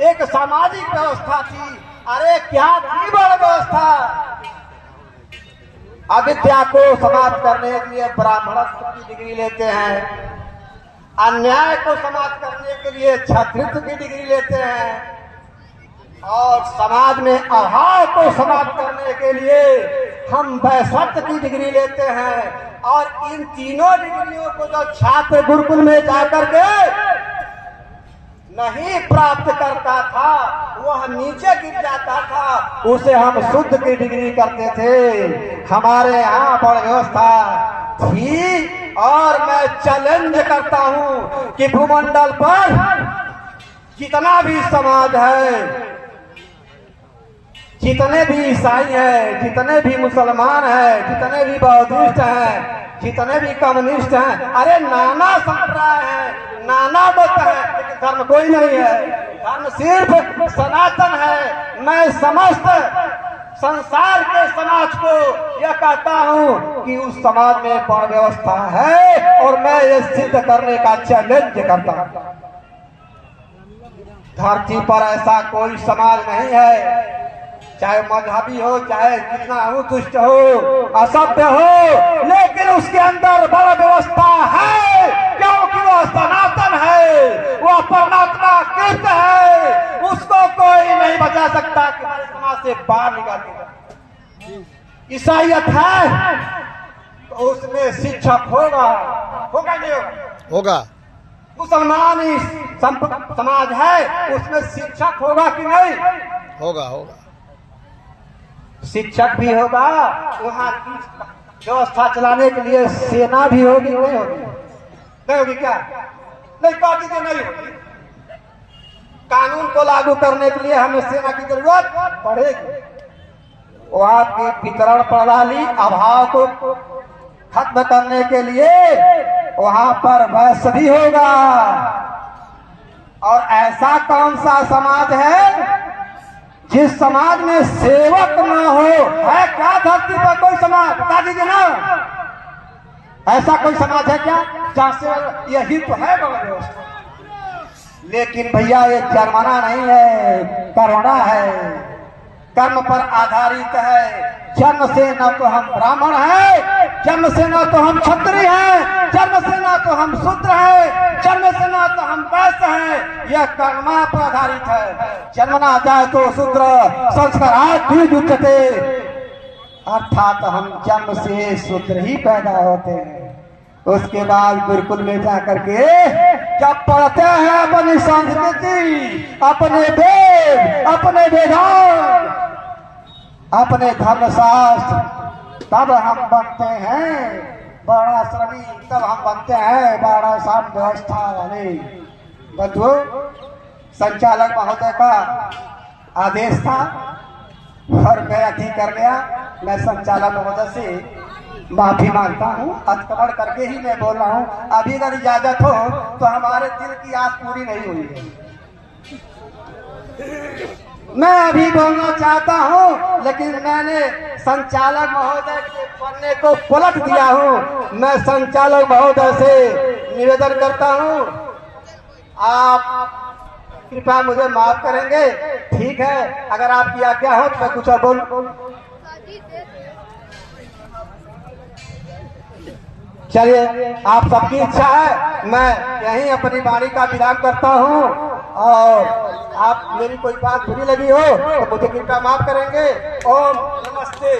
एक सामाजिक व्यवस्था थी। अरे क्या थी बड़ व्यवस्था। अविद्या को समाप्त करने के लिए ब्राह्मणत्व की डिग्री लेते हैं, अन्याय को समाप्त करने के लिए क्षत्रित्व की डिग्री लेते हैं, और समाज में अभाव को समाप्त करने के लिए हम वैश्यत्व की डिग्री लेते हैं। और इन तीनों डिग्रियों को जो छात्र गुरुकुल में जाकर के नहीं प्राप्त करता था, वह नीचे गिर जाता था, उसे हम शुद्ध की डिग्री करते थे। हमारे यहाँ बड़ व्यवस्था थी। और मैं चैलेंज करता हूँ कि भूमंडल पर जितना भी समाज है, जितने भी ईसाई हैं, जितने भी मुसलमान हैं, जितने भी बौद्धिस्ट हैं, जितने भी कम्युनिस्ट हैं, अरे नाना संप्रदाय है, नाना मत है, लेकिन धर्म कोई नहीं है। धर्म सिर्फ सनातन है। मैं समस्त संसार के समाज को यह कहता हूँ कि उस समाज में बड़ व्यवस्था है, और मैं ये सिद्ध करने का चैलेंज करता हूँ। धरती पर ऐसा कोई समाज नहीं है, चाहे मजहबी हो, चाहे कितना हो, दुष्ट हो, असभ्य हो, लेकिन उसके अंदर बड़ व्यवस्था है, क्योंकि वह सनातन है, वह परमात्मा कृत है। उसको कोई नहीं बचा सकता कि हमारे समाज से बाहर निकाल देगा। ईसाईयत है तो उसमें शिक्षक होगा, होगा नहीं होगा? होगा। मुसलमान समाज है, उसमें शिक्षक होगा कि नहीं? होगा होगा। शिक्षक भी होगा, वहाँ की व्यवस्था चलाने के लिए सेना भी होगी, नहीं होगी? नहीं होगी क्या? नहीं, पार्टी तो नहीं होगी। कानून को लागू करने के लिए हमें सेना की जरूरत पड़ेगी। वहाँ की वितरण प्रणाली अभाव को खत्म करने के लिए वहाँ पर वैश्य भी होगा। और ऐसा कौन सा समाज है जिस समाज में सेवक ना हो? है क्या धरती पर कोई समाज? बता दीजिए ना, ऐसा कोई समाज है क्या जहाँ से? यही तो है बड़ा व्यवस्था। लेकिन भैया ये जर्मना नहीं है, करुणा है, कर्म पर आधारित है। जन्म से न तो हम ब्राह्मण हैं, जन्म से न तो हम क्षत्रिय हैं, जन्म से न तो हम शूद्र हैं, जन्म से न तो हम वैश्य हैं। यह कर्मा पर आधारित है। जन्मना जाए तो शूद्र, संस्कारात् द्विजुच्यते, अर्थात हम जन्म से शूद्र ही पैदा होते हैं। उसके बाद गुरुकुल में जा करके जब पढ़ते हैं अपनी संस्कृति, अपने वेद, अपने वेदांत, अपने धर्मशास्त्र, तब हम बनते हैं बड़ा श्रमी, तब हम बनते हैं बड़ा शांत व्यवस्था वाले। बंधुओं, संचालक महोदय का आदेश था और मैं अति कर गया। मैं संचालक महोदय से माफी मांगता हूँ, अतिक्रमण करके ही मैं बोल रहा हूँ। अभी अगर इजाजत हो तो हमारे दिल की आस पूरी नहीं हुई है। मैं अभी बोलना चाहता हूँ, लेकिन मैंने संचालक महोदय के पन्ने को पलट दिया हूँ। मैं संचालक महोदय से निवेदन करता हूँ, आप कृपया मुझे माफ करेंगे। ठीक है, अगर आपकी आज्ञा हो तो मैं कुछ और बोल। चलिए, आप सबकी इच्छा है, मैं यहीं अपनी वाणी का विराम करता हूँ। और आप मेरी कोई बात बुरी लगी हो तो मुझे कृपया माफ करेंगे। ओम नमस्ते।